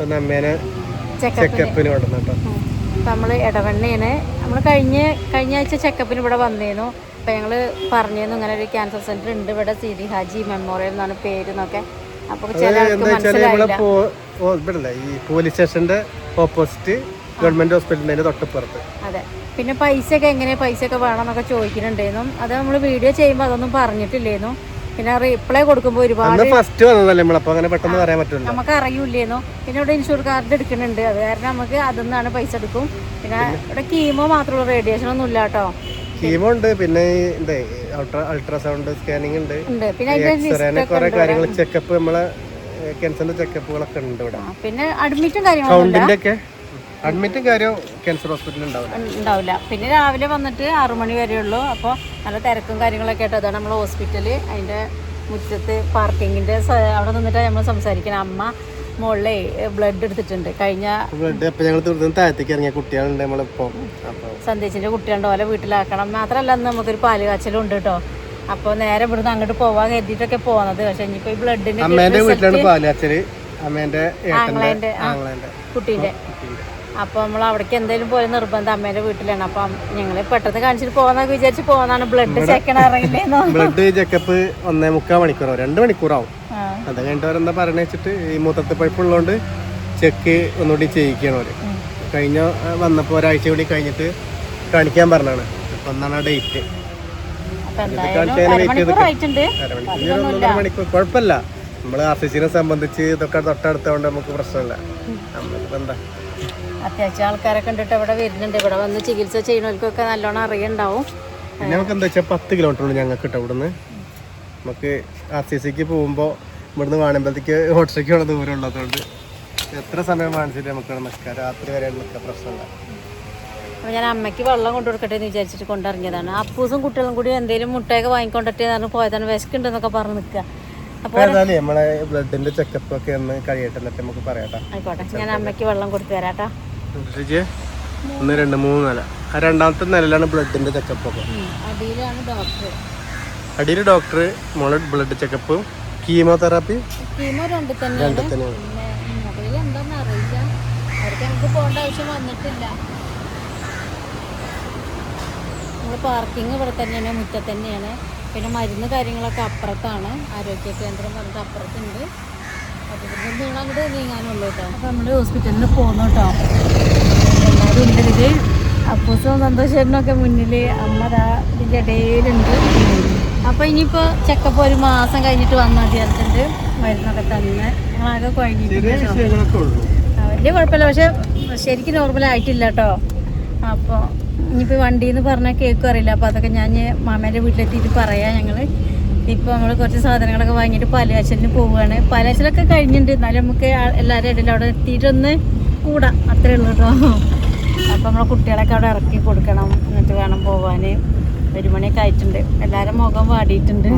ഒന്ന് അമ്മേനെ ചെക്കപ്പിന് കൊണ്ടുവന്നു കേട്ടോ. അപ്പം നമ്മൾ ഇടവണ്ണയാണ്. നമ്മൾ കഴിഞ്ഞ ആഴ്ച ചെക്കപ്പിന് ഇവിടെ വന്നിരുന്നു. അപ്പം ഞങ്ങൾ പറഞ്ഞിരുന്നു ഇങ്ങനെ ഒരു ക്യാൻസർ സെൻറ്റർ ഉണ്ട് ഇവിടെ, സിഡി ഹാജി മെമ്മോറിയൽ എന്നാണ് പേരെന്നൊക്കെ. അപ്പോൾ ചില ഈ പോലീസ് സ്റ്റേഷന്റെ ഓപ്പോസിറ്റ് ഗവൺമെന്റ് ഹോസ്പിറ്റലിന്റെ തൊട്ടപ്പുറത്ത്. അതെ. പിന്നെ പൈസയൊക്കെ വേണമെന്നൊക്കെ ചോദിക്കുന്നുണ്ടായിരുന്നു. അത് നമ്മൾ വീഡിയോ ചെയ്യുമ്പോൾ അതൊന്നും പറഞ്ഞിട്ടില്ലായിരുന്നു. പിന്നെ റിപ്ലൈ കൊടുക്കുമ്പോൾ ഒരുപാട് നമുക്ക് അറിയൂലേന്നു. പിന്നെ ഇവിടെ ഇൻഷുർ കാർഡ് എടുക്കുന്നുണ്ട്, അത് കാരണം നമുക്ക് അതിൽ നിന്നാണ് പൈസ എടുക്കും. പിന്നെ ഇവിടെ കീമോ മാത്രമുള്ള റേഡിയേഷൻ ഒന്നും ഇല്ല കേട്ടോ. കീമോ ഉണ്ട്, പിന്നെ അൾട്രാസൗണ്ട് സ്കാനിങ് ഉണ്ട്, പിന്നെ ചെക്കപ്പ് നമ്മളെ ക്യാൻസറിന്റെ ചെക്കപ്പുകളൊക്കെ ഉണ്ട് ഇവിടെ. പിന്നെ അഡ്മിറ്റും കാര്യങ്ങളൊന്നും ക്യാൻസർ ഹോസ്പിറ്റലിൽ ഉണ്ടാവില്ല. പിന്നെ രാവിലെ വന്നിട്ട് 6 മണി വരെ ഉള്ളൂ. അപ്പോൾ നല്ല തിരക്കും കാര്യങ്ങളൊക്കെ ആയിട്ട് അതാണ് നമ്മളെ ഹോസ്പിറ്റല്. അതിൻ്റെ മുറ്റത്ത് പാർക്കിങ്ങിൻ്റെ അവിടെ നിന്നിട്ടാണ് നമ്മൾ സംസാരിക്കണം. അമ്മ മുകളിലെ ബ്ലഡ് എടുത്തിട്ടുണ്ട്. കഴിഞ്ഞ സന്ദേശിൻ്റെ കുട്ടികളുണ്ട്, ഓലെ വീട്ടിലാക്കണം. മാത്രമല്ല അന്ന് നമുക്കൊരു പാല് കാച്ചലും ഉണ്ട് കേട്ടോ. അപ്പോൾ നേരെ ഇവിടുന്ന് അങ്ങോട്ട് പോവാൻ കരുതിയിട്ടൊക്കെ പോകുന്നത്. പക്ഷെ ഇനിയിപ്പോൾ ഈ ബ്ലഡിൻ്റെ കുട്ടീൻ്റെ അപ്പോൾ നമ്മൾ അവിടേക്ക് എന്തെങ്കിലും പോലെ നിർബന്ധം അമ്മേൻ്റെ വീട്ടിലാണ്. അപ്പം ഞങ്ങൾ പെട്ടെന്ന് കാണിച്ചിട്ട് പോകാന്നൊക്കെ വിചാരിച്ച് പോകുന്നതാണ്. ബ്ലഡ് ചെക്കൻ അറിയില്ലേന്നോ. ബ്ലഡ് ചെക്കപ്പ് 1.25 മണിക്കൂറോ 2 മണിക്കൂറാവും. അത് കഴിഞ്ഞിട്ട് അവരെന്താ പറഞ്ഞു വെച്ചിട്ട് ഈ മൂത്രത്തിൽ പഴുപ്പുള്ളതുകൊണ്ട് ചെക്ക് ഒന്നുകൂടി ചെയ്യിക്കണം അവര്. കഴിഞ്ഞ വന്നപ്പോൾ ഒരാഴ്ച കൂടി കഴിഞ്ഞിട്ട് കാണിക്കാൻ പറഞ്ഞാണ്. അപ്പൊ ഒന്നാണ് ഡേറ്റ്. 1.5 മണിക്കൂർ കുഴപ്പമില്ല. നമ്മള് RCCനെ സംബന്ധിച്ച് ഇതൊക്കെ തൊട്ടടുത്തോണ്ട് നമുക്ക് പ്രശ്നമില്ല. നമ്മളിപ്പോ എന്താ അത്യാവശ്യം ആൾക്കാരൊക്കെ കണ്ടിട്ട് ഇവിടെ വരുന്നുണ്ട്. ഇവിടെ വന്ന് ചികിത്സ ചെയ്യുന്നവർക്കൊക്കെ നല്ലോണം അറിയുണ്ടാവും. പിന്നെ നമുക്ക് എന്താ വെച്ചാൽ 10 കിലോമീറ്റർ ഉള്ളൂ ഞങ്ങൾക്ക് കേട്ടോ ഇവിടുന്ന്. നമുക്ക് RCCക്ക് പോകുമ്പോൾ ഇവിടുന്ന് കാണുമ്പോഴത്തേക്ക് ഓട്ടോയ്ക്കുള്ള ദൂരം ഉള്ളതുകൊണ്ട് എത്ര സമയം കാണിച്ചിട്ട് നമുക്ക് നിൽക്കാം. രാത്രി വരെ നിൽക്കാം, പ്രശ്നമില്ല. അപ്പോൾ ഞാൻ അമ്മയ്ക്ക് വെള്ളം കൊണ്ടുകൊടുക്കട്ടെ എന്ന് വിചാരിച്ചിട്ട് കൊണ്ടിറങ്ങിയതാണ്. അപ്പൂസും കുട്ടികളും കൂടി എന്തെങ്കിലും മുട്ടയൊക്കെ വാങ്ങിക്കൊണ്ടിട്ട് പോയതാണ്. വിശക്കുണ്ടെന്നൊക്കെ പറഞ്ഞ് നിൽക്കുക. അപ്പോൾ നമ്മളെ ബ്ലഡിന്റെ ചെക്കപ്പ് ഒക്കെ ഒന്ന് കഴിയട്ടെ, എന്നിട്ട് നമുക്ക് പറയാം. ആയിക്കോട്ടെ, ഞാൻ അമ്മയ്ക്ക് വെള്ളം കൊടുത്തു തരാട്ടാ. 1 2 3 4 ആ രണ്ടാമത്തെ നിലയിലാണ് ബ്ലഡിന്റെ ചെക്കപ്പ് ഒക്കെ. അടിയിൽ ഡോക്ടർ മോളെ ബ്ലഡ് ചെക്കപ്പും കീമോതെറാപ്പി രണ്ട് തന്നെയാണ്. എന്താണെന്ന് അറിയില്ല, അവർക്ക് നമുക്ക് പോകേണ്ട ആവശ്യം വന്നിട്ടില്ല. നമ്മൾ പാർക്കിംഗ് ഇവിടെ തന്നെയാണ്, മുറ്റത്ത് തന്നെയാണ്. പിന്നെ മരുന്ന് കാര്യങ്ങളൊക്കെ അപ്പുറത്താണ്. ആരോഗ്യ കേന്ദ്രം പറഞ്ഞിട്ട് അപ്പുറത്തുണ്ട്. അപ്പോൾ ഇവിടെ നിങ്ങൾ അങ്ങോട്ട് നീങ്ങാനുള്ളൂ കേട്ടോ. അപ്പോൾ നമ്മൾ ഹോസ്പിറ്റലിൽ പോകുന്നു കേട്ടോ. എല്ലാവരും ഉണ്ട് ഇതിൽ. അപ്പൂസും സന്തോഷേട്ടനൊക്കെ മുന്നിൽ, അമ്മ ഇതിൻ്റെ ഇടയിലുണ്ട്. അപ്പോൾ ഇനിയിപ്പോൾ ചെക്കപ്പ് 1 മാസം കഴിഞ്ഞിട്ട് വന്നാൽ മതിയായിട്ടുണ്ട്. മരുന്നൊക്കെ തന്നെ ഞങ്ങളാകെ കുഴങ്ങിയിട്ടുണ്ട്. വലിയ കുഴപ്പമില്ല, പക്ഷെ ശരിക്കും നോർമലായിട്ടില്ല കേട്ടോ. അപ്പോൾ ഇനിയിപ്പോൾ വണ്ടിയിൽ നിന്ന് പറഞ്ഞാൽ കേൾക്കും അറിയില്ല. അപ്പോൾ അതൊക്കെ ഞാൻ മാമേൻ്റെ വീട്ടിലെത്തിയിട്ട് പറയാം. ഞങ്ങൾ ഇപ്പോൾ നമ്മൾ കുറച്ച് സാധനങ്ങളൊക്കെ വാങ്ങിയിട്ട് പാലുകാച്ചലിന് പോവുകയാണ്. പാലുകാച്ചലൊക്കെ കഴിഞ്ഞിട്ടുണ്ട്, എന്നാലും നമുക്ക് എല്ലാവരും ഇടയിൽ അവിടെ എത്തിയിട്ടൊന്ന് കൂടാം, അത്രേ ഉള്ളൂ കേട്ടോ. അപ്പോൾ നമ്മളെ കുട്ടികളൊക്കെ അവിടെ ഇറക്കി കൊടുക്കണം, എന്നിട്ട് വേണം പോവാൻ. 1 മണിയൊക്കെ ആയിട്ടുണ്ട്. എല്ലാവരും മുഖം വാടിയിട്ടുണ്ട്.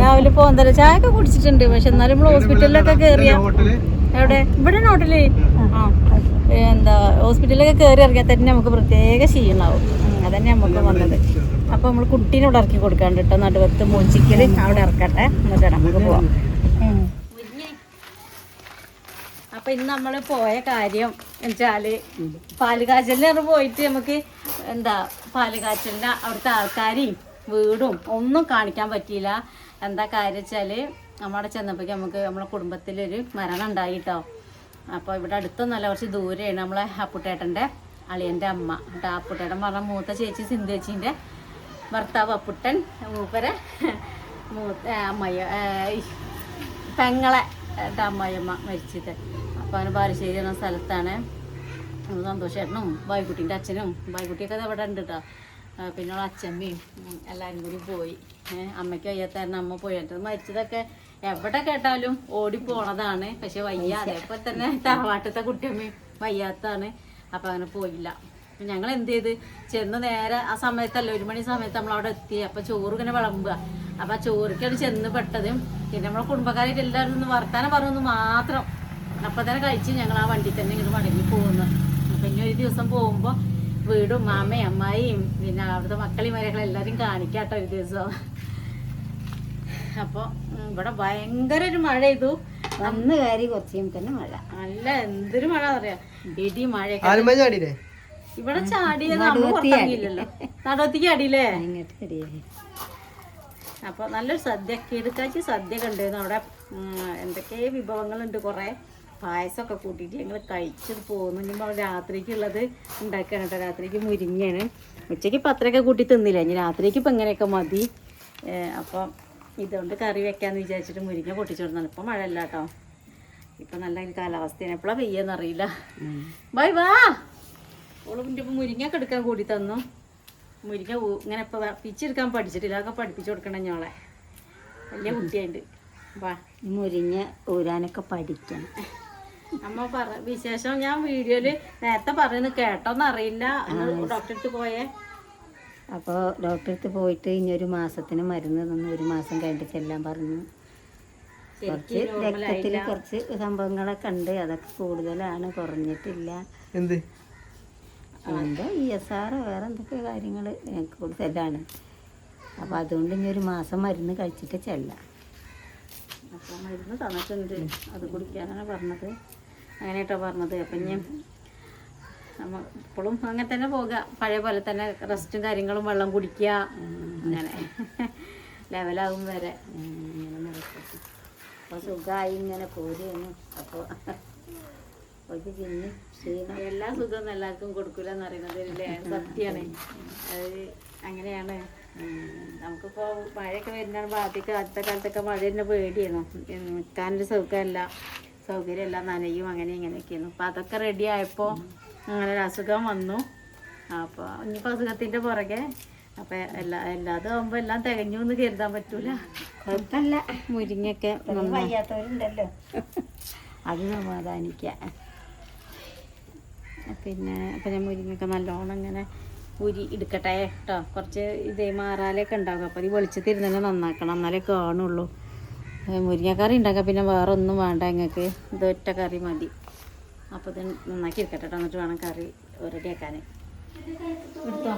രാവിലെ പോകുന്നതല്ല, ചായ ഒക്കെ കുടിച്ചിട്ടുണ്ട്. പക്ഷെ എന്നാലും നമ്മൾ ഹോസ്പിറ്റലിലൊക്കെ കയറിയ എവിടെ ഇവിടെ ഹോട്ടല് എന്താ ഹോസ്പിറ്റലിലൊക്കെ കയറി ഇറങ്ങിയാൽ തന്നെ നമുക്ക് പ്രത്യേക ക്ഷീണമാവും. അതന്നെ നമുക്ക് വന്നത്. അപ്പോൾ നമ്മൾ കുട്ടീനെ ഇവിടെ ഇറക്കി കൊടുക്കാണ്ട് കേട്ടോ. നടുവത്ത് മൂച്ചിക്കൽ അവിടെ ഇറക്കട്ടെ, എന്നിട്ട് നമുക്ക് പോവാം. അപ്പം ഇന്ന് നമ്മൾ പോയ കാര്യം വെച്ചാൽ പാലുകാച്ചലിന് പോയിട്ട് നമുക്ക് എന്താ പാലുകാച്ചലിന് അവിടുത്തെ ആൾക്കാരെയും വീടും ഒന്നും കാണിക്കാൻ പറ്റിയില്ല. എന്താ കാര്യം വെച്ചാൽ നമ്മുടെ ചെന്നപ്പോഴേക്ക് നമുക്ക് നമ്മളെ കുടുംബത്തിലൊരു മരണം ഉണ്ടായി കേട്ടോ. അപ്പോൾ ഇവിടെ അടുത്തൊന്നല്ല, കുറച്ച് ദൂരെയാണ്. നമ്മളെ അപ്പുട്ടേട്ടൻ്റെ അളിയൻ്റെ അമ്മ കേട്ടോ. അപ്പുട്ടേട്ടൻ പറഞ്ഞ മൂത്ത ചേച്ചി സിന്ധേച്ചീൻ്റെ ഭർത്താവ് അപ്പുട്ടൻ, മൂപ്പരെ അമ്മയ്യ പെങ്ങളെ അമ്മായിയമ്മ മരിച്ചത്. അപ്പോൾ അവന് ബാലുശ്ശേരി എന്ന സ്ഥലത്താണ്. സന്തോഷേട്ടനും ബായ്ക്കുട്ടീൻ്റെ അച്ഛനും ബായ്ക്കുട്ടിയൊക്കെ അവിടെ ഉണ്ട് കേട്ടോ. പിന്നെ അച്ഛമ്മയും എല്ലാവരും കൂടി പോയി. അമ്മയ്ക്ക് വയ്യാത്തായിരുന്നു, അമ്മ പോയിട്ട് മരിച്ചതൊക്കെ എവിടെ കേട്ടാലും ഓടിപ്പോണതാണ്. പക്ഷെ വയ്യ, അതേപോലെ തന്നെ തറവാട്ടത്തെ കുട്ടിയമ്മയും വയ്യാത്താണ്. അപ്പം അങ്ങനെ പോയില്ല. ഞങ്ങൾ എന്ത് ചെയ്ത് ചെന്ന് നേരെ ആ സമയത്തല്ല 1 മണി സമയത്ത് നമ്മളവിടെ എത്തി. അപ്പം ചോറ് ഇങ്ങനെ വിളമ്പുക. അപ്പം ആ ചോറിക്കാണ് ചെന്ന് പെട്ടത്. പിന്നെ നമ്മളെ കുടുംബക്കാരായിട്ട് എല്ലാവരും ഒന്ന് വർത്താനം പറഞ്ഞു മാത്രം. അപ്പം തന്നെ കഴിച്ച് ഞങ്ങൾ ആ വണ്ടി തന്നെ ഇങ്ങനെ മടങ്ങി പോകുന്നു. അപ്പം ഇനി ഒരു ദിവസം പോകുമ്പോൾ വീടും മാമയും അമ്മായിയും പിന്നെ അവിടുത്തെ മക്കളെയും മരകളെല്ലാവരും കാണിക്കാട്ടോ ഒരു ദിവസം. അപ്പോൾ ഇവിടെ ഭയങ്കര ഒരു മഴ ചെയ്തു. വന്ന് കയറി കുറച്ച് കഴിയുമ്പോൾ തന്നെ മഴ. നല്ല എന്തൊരു മഴ അറിയാം, ഇടി മഴ. ഇവിടെ ചാടിയത് നമ്മൾ പുറത്തിറങ്ങിയില്ലല്ലോ, നടത്തിക്ക് അടിയില്ലേ. അപ്പോൾ നല്ലൊരു സദ്യ, കിടക്കാച്ചി സദ്യ കണ്ടിരുന്നു അവിടെ. എന്തൊക്കെ വിഭവങ്ങളുണ്ട്, കുറേ പായസമൊക്കെ കൂട്ടിയിട്ട് ഞങ്ങൾ കഴിച്ചിട്ട് പോകുന്നു. ഇനി രാത്രിക്കുള്ളത് ഉണ്ടാക്കുകയാണ് കേട്ടോ. രാത്രിക്ക് മുരിങ്ങയാണ്. ഉച്ചയ്ക്ക് ഇപ്പം അത്രയൊക്കെ കൂട്ടി തിന്നില്ല, ഇനി രാത്രിക്ക് ഇപ്പം ഇങ്ങനെയൊക്കെ മതി. അപ്പം ഇതുകൊണ്ട് കറി വെക്കാമെന്ന് വിചാരിച്ചിട്ട് മുരിങ്ങ പൊട്ടിച്ചോടുന്നാണ്. ഇപ്പം മഴ ഇല്ല കേട്ടോ, ഇപ്പം നല്ല കാലാവസ്ഥയാണ്. എപ്പോഴാണ് പെയ്യെന്നറിയില്ല. ബൈ വാ. ഓളിൻ്റെ ഇപ്പം മുരിങ്ങയൊക്കെ എടുക്കാൻ കൂടി തന്നു. മുരിങ്ങ ഇങ്ങനെ ഇപ്പോൾ പിച്ചെടുക്കാൻ പഠിച്ചിട്ടില്ല, അതൊക്കെ പഠിപ്പിച്ചു കൊടുക്കണം ഞങ്ങളെ. വലിയ കുട്ടിയായിട്ട് വാ. മുരിങ്ങ ഊരാനൊക്കെ പഠിക്കണം. അമ്മ വിശേഷം ഞാൻ വീഡിയോയില് നേരത്തെ പറയുന്നത് കേട്ടോന്ന് അറിയില്ല. ഡോക്ടറെ അടുത്ത് പോയേ. അപ്പോൾ ഡോക്ടറെ അടുത്ത് പോയിട്ട് ഇനി ഒരു മാസത്തിന് മരുന്ന് തന്നു. ഒരു മാസം കഴിഞ്ഞിട്ട് ചെല്ലാൻ പറഞ്ഞു. കുറച്ച് രക്തത്തിൽ കുറച്ച് സംഭവങ്ങളൊക്കെ ഉണ്ട്, അതൊക്കെ കൂടുതലാണ്, കുറഞ്ഞിട്ടില്ല. എന്ത് എന്താ ESR വേറെ എന്തൊക്കെ കാര്യങ്ങൾ കൂടുതലാണ്. അപ്പോൾ അതുകൊണ്ട് ഇനി ഒരു മാസം മരുന്ന് കഴിച്ചിട്ട് ചെല്ലാം. അപ്പോൾ മരുന്ന് തന്നിട്ടുണ്ട്, അത് കുടിക്കാനാണ് പറഞ്ഞത്. അങ്ങനെ കേട്ടോ പറഞ്ഞത്. അപ്പം ഞാൻ നമ്മൾ ഇപ്പോഴും അങ്ങനെ തന്നെ പോകുക, പഴയ പോലെ തന്നെ റെസ്റ്റും കാര്യങ്ങളും, വെള്ളം കുടിക്കുക, അങ്ങനെ ലെവലാകും വരെ അപ്പോൾ സുഖമായി ഇങ്ങനെ പോരുന്നു. അപ്പോൾ ഒരു ചിന്നി ക്ഷീണം. എല്ലാ സുഖം എല്ലാവർക്കും കൊടുക്കില്ല എന്ന് പറയുന്നത് അല്ലേ, സത്യമാണ്. അത് അങ്ങനെയാണ്. നമുക്കിപ്പോൾ മഴയൊക്കെ വരുന്നതാണ്. ആദ്യത്തെ കാലത്തൊക്കെ മഴ തന്നെ പേടിയായിരുന്നു, നിൽക്കാനൊരു സൗകര്യമല്ല, നനയും അങ്ങനെ ഇങ്ങനെയൊക്കെയായിരുന്നു. അപ്പോൾ അതൊക്കെ റെഡി ആയപ്പോൾ അങ്ങനെ ഒരു അസുഖം വന്നു. അപ്പോൾ ഇനിയിപ്പോൾ അസുഖത്തിൻ്റെ പുറകെ. അപ്പോൾ എല്ലാതും ആകുമ്പോൾ എല്ലാം തികഞ്ഞു എന്ന് കരുതാൻ പറ്റൂല. കുഴപ്പമില്ല, മുരിങ്ങയൊക്കെ വയ്യാത്തവരുണ്ടല്ലോ, അത് സമാധാനിക്കുക. പിന്നെ അപ്പം ഞാൻ മുരിങ്ങയൊക്കെ നല്ലോണം ഇങ്ങനെ ഉരി എടുക്കട്ടെ കേട്ടോ. കുറച്ച് ഇതേ മാറാലൊക്കെ ഉണ്ടാകും, അപ്പോൾ ഈ വെളിച്ചത്തിരുന്ന് തന്നെ നന്നാക്കണം, എന്നാലേ കാണുള്ളൂ. മുരിങ്ങക്കറി ഉണ്ടാക്കാം, പിന്നെ വേറെ ഒന്നും വേണ്ട ഞങ്ങൾക്ക്, ഇതൊറ്റ കറി മതി. അപ്പോൾ ഇത് നന്നാക്കി എടുക്കട്ടെ കേട്ടോ, എന്നിട്ട് വേണം കറി റെഡിയാക്കാൻ. എടുത്തോ.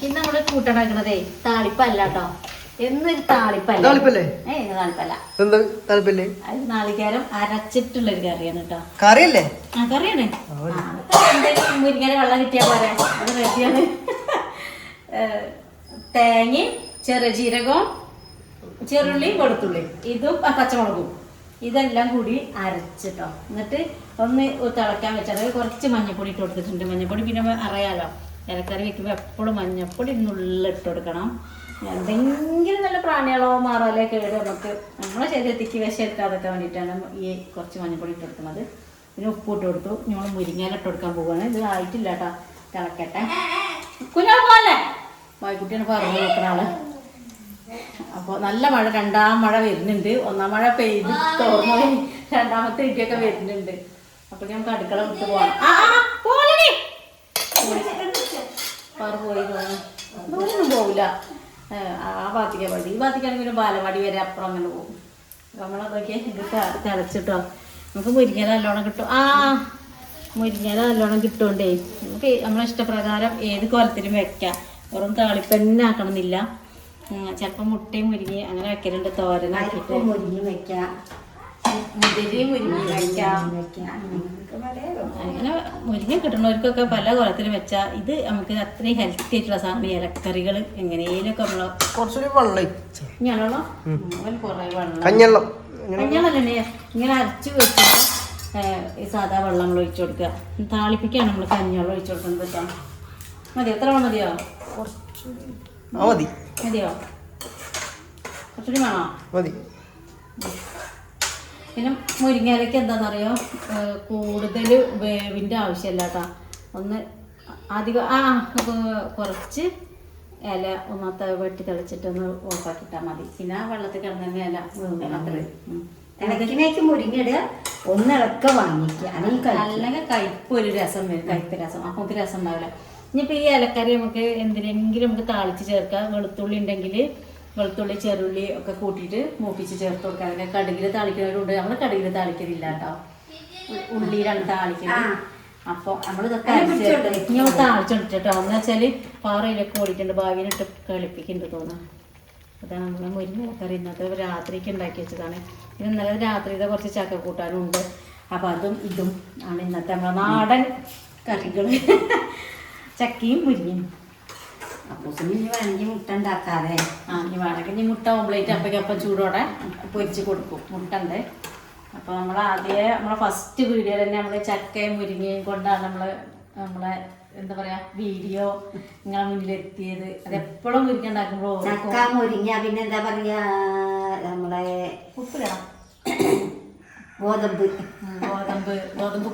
ഇന്ന് നമ്മൾ കൂട്ടുണ്ടാക്കണതേ താളിപ്പല്ല കേട്ടോ, എന്നൊരു താളിപ്പല്ല. താളിപ്പല്ല, അത് നാളികേരം അരച്ചിട്ടുള്ളൊരു കറിയാണ് കേട്ടോ. കറിയല്ലേ? ആ കറിയാണ്. മുരിങ്ങയുടെ വെള്ളം കിട്ടിയാൽ പോരെ, അത് റെഡിയാണ്. തേങ്ങയും ചെറിയ ജീരകവും ചെറുള്ളിയും വെളുത്തുള്ളിയും ഇതും പച്ചമുളകും ഇതെല്ലാം കൂടി അരച്ചിട്ടോ. എന്നിട്ട് ഒന്ന് തിളക്കാൻ വെച്ചാൽ കുറച്ച് മഞ്ഞപ്പൊടി ഇട്ട് കൊടുത്തിട്ടുണ്ട്. മഞ്ഞപ്പൊടി പിന്നെ അറിയാലോ, ഇലക്കറി വെക്കുമ്പോൾ എപ്പോഴും മഞ്ഞപ്പൊടി നുള്ളിട്ട് കൊടുക്കണം. എന്തെങ്കിലും നല്ല പ്രാണികളോ മാറാലോ കേട് നമുക്ക് നമ്മളെ ശരീരത്തേക്ക് വിഷം എടുക്കാതൊക്കെ വേണ്ടിയിട്ടാണ് ഈ കുറച്ച് മഞ്ഞപ്പൊടി ഇട്ട് കൊടുക്കുന്നത്. പിന്നെ ഉപ്പ് ഇട്ട് കൊടുത്തു. നമ്മൾ മുരിങ്ങയില ഇട്ട് കൊടുക്കാൻ പോവുകയാണ്. ഇത് ആയിട്ടില്ല കേട്ടോ, തിളക്കട്ടെ. കുഞ്ഞാൾ പോലെ വായിക്കുട്ടിയാണ് പറഞ്ഞു നോക്കുന്ന ആള്. അപ്പോൾ നല്ല മഴ, രണ്ടാം മഴ വരുന്നുണ്ട്. ഒന്നാം മഴ പെയ്ത് തോർന്നു, രണ്ടാമത്തെ ഇടിയൊക്കെ വരുന്നുണ്ട്. അപ്പോൾ നമുക്ക് അടുക്കള വിട്ട് പോകാം. ദൂരൊന്നും പോവില്ല, ആ ഭാഗത്തേക്ക് വണ്ടി. ഈ ഭാഗത്തേക്കാണെങ്കിൽ പിന്നെ ബാലവാടി വരെ അപ്പുറം അങ്ങനെ പോകും. നമ്മളതൊക്കെ ഇത് തിളച്ചിട്ടോ. നമുക്ക് മുരിങ്ങയില നല്ലോണം കിട്ടും. മുരിങ്ങയില നല്ലോണം കിട്ടുകൊണ്ടേ നമുക്ക് നമ്മളെ ഇഷ്ടപ്രകാരം ഏത് കോലത്തിലും വെക്കാം. വെറും താളിപ്പന്നെ ആക്കണമെന്നില്ല. ചിലപ്പോൾ മുട്ടയും മുരിങ്ങി അങ്ങനെ വെക്കലുണ്ട്, തോരനാക്കിയിട്ട് മുരിങ്ങ വെക്കാം, മുതിരി മുരിങ്ങി വെക്കാം. അങ്ങനെ മുരിങ്ങ കിട്ടുന്നവർക്കൊക്കെ പല കോലത്തിലും വെച്ചാൽ ഇത് നമുക്ക് അത്രയും ഹെൽത്തി ആയിട്ടുള്ള സാധനം. ഇലക്കറികൾ എങ്ങനെയൊക്കെ നമ്മള് കുറച്ചുകൂടി വെള്ളം ഞാനോ കുറേ കഞ്ഞള്ളല്ലേ ഇങ്ങനെ അരച്ച് വെച്ചിട്ട് ഈ സാധാ വെള്ളം നമ്മൾ ഒഴിച്ചു കൊടുക്കുക. താളിപ്പിക്കാണ് നമ്മൾ കഞ്ഞിവെള്ളം ഒഴിച്ചു കൊടുക്കുന്നത് കേട്ടോ. മതി, എത്ര വെള്ളം മതിയോ? മതിയോ? കുറച്ചുകൂടി വേണോ? മതി. പിന്നെ മുരിങ്ങയിലയ്ക്ക് എന്താണെന്നറിയോ, കൂടുതൽ വേവിൻ്റെ ആവശ്യമില്ല കേട്ടോ. ഒന്ന് അധികം കുറച്ച് ഇല ഒന്നത്തെ വെട്ടി തെളിച്ചിട്ടൊന്ന് ഓഫാക്കിയിട്ടാൽ മതി. പിന്നെ ആ വെള്ളത്തിൽ കിടന്ന തന്നെ ഇല ഇളക്കിനേക്ക് മുരിങ്ങ ഇടുക, ഒന്നിളക്ക വാങ്ങിക്കുക, അല്ലെങ്കിൽ കയ്പ്പ് ഒരു രസം വരും, കയ്പ്പ് രസം. അപ്പം നമുക്ക് രസം ഉണ്ടാവില്ല. ഇനിയിപ്പോൾ ഈ ഇലക്കറി നമുക്ക് എന്തിനെങ്കിലും നമുക്ക് താളിച്ച് ചേർക്കാം. വെളുത്തുള്ളി ഉണ്ടെങ്കിൽ വെളുത്തുള്ളി ചെറുള്ളി ഒക്കെ കൂട്ടിയിട്ട് മൂപ്പിച്ച് ചേർത്ത് കൊടുക്കാം. അങ്ങനെ കടുകിൽ താളിക്കുന്നവരുണ്ട്, നമ്മൾ കടുകിൽ താളിക്കലില്ല കേട്ടോ, ഉള്ളിയിലാണ് താളിക്കുന്നത്. അപ്പോൾ നമ്മളിതൊക്കെ താളിച്ചോണ്ടിട്ടോ. എന്ന് വെച്ചാൽ പാറയിലൊക്കെ ഓടിയിട്ടുണ്ട്, ഭാവിയിലിട്ട് കളിപ്പിക്കുന്നുണ്ട് തോന്നുന്നു. അതാണ് നമ്മളെ മുരിങ്ങക്കറി ഇന്നത്തെ രാത്രിക്ക് ഉണ്ടാക്കി വെച്ചതാണ്. പിന്നെ ഇന്നലെ രാത്രിയിലെ കുറച്ച് ചക്കക്കൂട്ടാനും ഉണ്ട്. അപ്പോൾ അതും ഇതും ആണ് ഇന്നത്തെ നമ്മളെ നാടൻ കറികൾ. ചക്കയും മുരിങ്ങയും. അപ്പൂസിന് ഇനി വേണമെങ്കിൽ മുട്ട ഉണ്ടാക്കാതെ. ഇനി വേണമെങ്കിൽ ഇനി മുട്ട ഓംപ്ലേറ്റ് അപ്പയ്ക്കപ്പം ചൂടോടെ പൊരിച്ച് കൊടുക്കും. മുട്ട ഉണ്ട്. അപ്പോൾ നമ്മളെ ഫസ്റ്റ് വീഡിയോയിൽ തന്നെ നമ്മൾ ചക്കയും മുരിങ്ങയും കൊണ്ടാണ് നമ്മളെ എന്താ പറയാ വീഡിയോ നിങ്ങളെ മുന്നിലെത്തിയത്. അതെപ്പോഴും മുരിങ്ങ ഉണ്ടാക്കുമ്പോൾ ചക്ക മുരിങ്ങ പിന്നെ എന്താ പറയാ നമ്മളെ ഉപ്പിടണം. ഗോതമ്പ്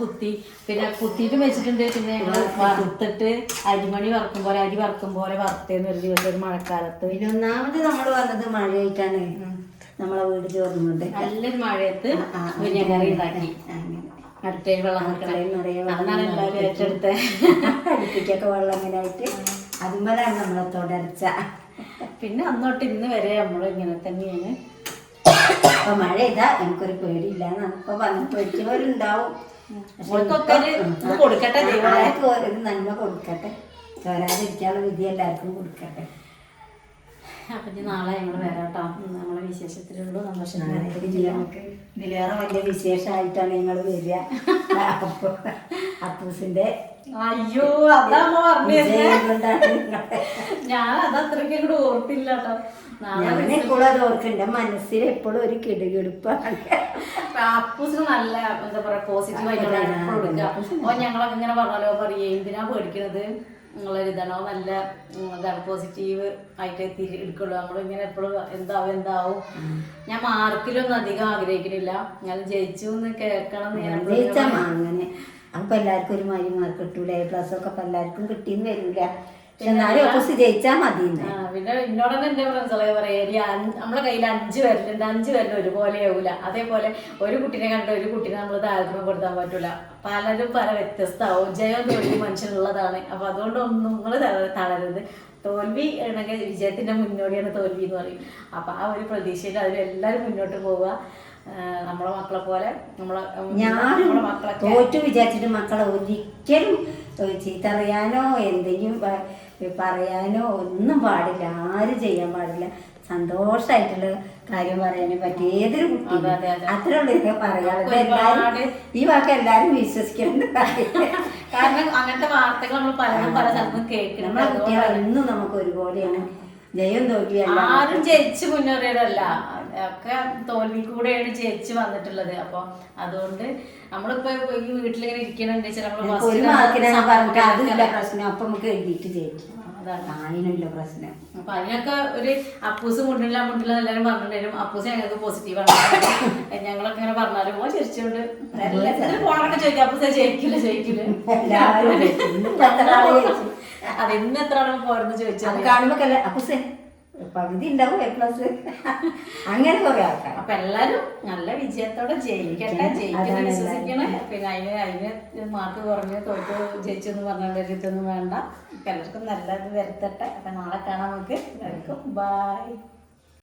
കുത്തി പിന്നെ കുത്തിയിട്ട് വെച്ചിട്ടുണ്ട്. പിന്നെ ഞങ്ങൾ വറുത്തിട്ട് അരി വറുക്കും പോലെ വറുത്തേന്ന് ഒരു ദിവസം ഒരു മഴക്കാലത്ത്. പിന്നെ ഒന്നാമത് നമ്മൾ വന്നത് മഴയായിട്ടാണ്. നമ്മളെ വീട് ചോർന്നുണ്ട്. നല്ലൊരു മഴയത്ത് മുരിങ്ങക്കറി ഉണ്ടാക്കി. അടുത്തേക്ക് വെള്ളം അതാണ് എല്ലാവരും ഏറ്റെടുത്ത് അടുപ്പിക്കൊക്കെ വെള്ളം ഇങ്ങനെ ആയിട്ട് അതുമ്പോഴാണ് നമ്മളെ തുടർച്ച. പിന്നെ അന്നോട്ട് ഇന്ന് വരെ നമ്മൾ ഇങ്ങനെ തന്നെയാണ്. അപ്പൊ മഴ ഇതാ എനിക്കൊരു പേടിയില്ല. ഇപ്പൊ വന്ന് പേടിച്ചവരുണ്ടാവും. കൊടുക്കട്ടെ, ആർക്കും ഒരു നന്മ കൊടുക്കട്ടെ. ചോരാതിരിക്കാനുള്ള വിധി എല്ലാവർക്കും കൊടുക്കട്ടെ. അപ്പൊ ഇനി നാളെ ഞങ്ങൾ വരാം കേട്ടോ. നമ്മളെ വിശേഷത്തിലുള്ളൂ. നമുക്ക് ഇതിലേറെ വലിയ വിശേഷമായിട്ടാണ് ഞങ്ങൾ വരിക. അപ്പൂസിന്റെ അയ്യോ അതാണോ പറഞ്ഞത്? ഞാൻ അതത്രയ്ക്ക് അങ്ങോട്ട് ഓർത്തില്ല കേട്ടോ. ഞാനെപ്പോഴും അത് ഓർക്കുന്നുണ്ട്. മനസ്സിൽ എപ്പോഴും ഒരു കിടുകിടുപ്പാണ്. അപ്പൂസിന് നല്ല എന്താ പറയാ പോസിറ്റീവ് ആയിട്ടുള്ള കൊടുക്കുക. അപ്പൊ ഞങ്ങളൊക്കെ ഇങ്ങനെ പറഞ്ഞാലോ പറയേ എന്തിനാ പേടിക്കുന്നത് നിങ്ങളൊരിതാണോ നല്ല ഇതാണ് പോസിറ്റീവ് ആയിട്ട് എടുക്കുള്ളൂ. നമ്മളിങ്ങനെ എപ്പോഴും എന്താവും. ഞാൻ മാർക്കിലൊന്നും അധികം ആഗ്രഹിക്കുന്നില്ല. ഞാൻ ജയിച്ചു എന്ന് കേൾക്കണം. അങ്ങനെ അപ്പൊ എല്ലാവർക്കും ഒരു മാതിരി മാർക്ക് കിട്ടൂല. A+ ഒക്കെ അപ്പൊ എല്ലാവർക്കും കിട്ടിയെന്ന് വരൂല. എന്നാലും ഓപ്പോസിറ്റ് ജയിച്ചാൽ മതി. പിന്നെ എന്നോട് തന്നെ എന്റെ ഫ്രണ്ട്സുകളെ പറയാ നമ്മളെ കയ്യിൽ 5 പേരുണ്ട്. 5 പേരിൽ ഒരുപോലെ ആവൂല. അതേപോലെ ഒരു കുട്ടീനെ കണ്ട ഒരു കുട്ടീനെ നമ്മൾ താല്പര്യം കൊടുത്താൻ പറ്റൂല. പലരും പല വ്യത്യസ്തമാവും. ജയം തോൽവി മനുഷ്യനുള്ളതാണ്. അപ്പൊ അതുകൊണ്ടൊന്നും നിങ്ങൾ തളരരുത്. തോൽവി ആണെങ്കിൽ വിജയത്തിന്റെ മുന്നോടിയാണ് തോൽവി എന്ന് പറയും. അപ്പൊ ആ ഒരു പ്രതീക്ഷയിൽ അതിലെല്ലാവരും മുന്നോട്ട് പോവുക. നമ്മളെ മക്കളെ പോലെ ഞാനും തോറ്റു വിചാരിച്ചിട്ട് മക്കളെ ഒരിക്കലും ചീത്തറിയാനോ എന്തെങ്കിലും പറയാനോ ഒന്നും പാടില്ല. ആരും ചെയ്യാൻ പാടില്ല. സന്തോഷമായിട്ടുള്ള കാര്യം പറയാനേ പറ്റി ഏതൊരു കുട്ടി അത്ര ഉള്ളതൊക്കെ പറയാറുണ്ട്. എല്ലാവരും ഈ വാക്ക് എല്ലാവരും വിശ്വസിക്കേണ്ട കാരണം അങ്ങനത്തെ വാർത്തകൾ നമ്മൾ പലരും പല സ്ഥലത്തും കേൾക്കണം. നമ്മളെ കുട്ടികളെന്നും നമുക്ക് ഒരുപോലെയാണ്. ജയം തോൽവിയല്ല. ആരും ജയിച്ച് മുന്നേറിയതല്ല. ഒക്കെ തോൽവി കൂടെയാണ് ജയിച്ച് വന്നിട്ടുള്ളത്. അപ്പൊ അതുകൊണ്ട് നമ്മളിപ്പോ ഈ വീട്ടിലിങ്ങനെ ഇരിക്കണമെന്ന് വെച്ചാൽ ഒരു മാർക്കിനെ പറഞ്ഞിട്ട് അതില്ല പ്രശ്നം. അപ്പൊ നമുക്ക് എഴുതിയിട്ട് ജയിക്കും. അതിനുള്ള പ്രശ്നം. അപ്പൊ അതിനൊക്കെ ഒരു അപ്പൂസ് മുണ്ടില്ല എല്ലാവരും പറഞ്ഞിട്ടുണ്ടായിരുന്നു. അപ്പൂസ് ഞങ്ങൾക്ക് പോസിറ്റീവാണ്. ഞങ്ങളൊക്കെ ഇങ്ങനെ പറഞ്ഞാലും ചിരിച്ചുകൊണ്ട് ഫോണൊക്കെ ചോദിക്കാം. അപ്പൂസ് ജയിക്കില്ല അത് ഇന്ന് എത്ര ആളുകൾ പോരെന്ന് ചോദിച്ചാൽ കാണുമ്പോ അപ്പൂസേ പകുതി ഉണ്ടാവും A+ അങ്ങനെ കുറെ ആൾക്കാർ. അപ്പൊ എല്ലാരും നല്ല വിജയത്തോടെ ജയിക്കട്ടെ. ജയിക്കുന്ന വിശ്വസിക്കണേ. പിന്നെ അതിന് മാർക്ക് കുറഞ്ഞ് തോറ്റ് ജയിച്ചെന്ന് പറഞ്ഞാൽ ഇതൊന്നും വേണ്ട. എല്ലാവർക്കും നല്ലത് വരുത്തട്ടെ. അപ്പൊ നാളെ കാണാൻ നമുക്ക്. എല്ലാവർക്കും ബൈ.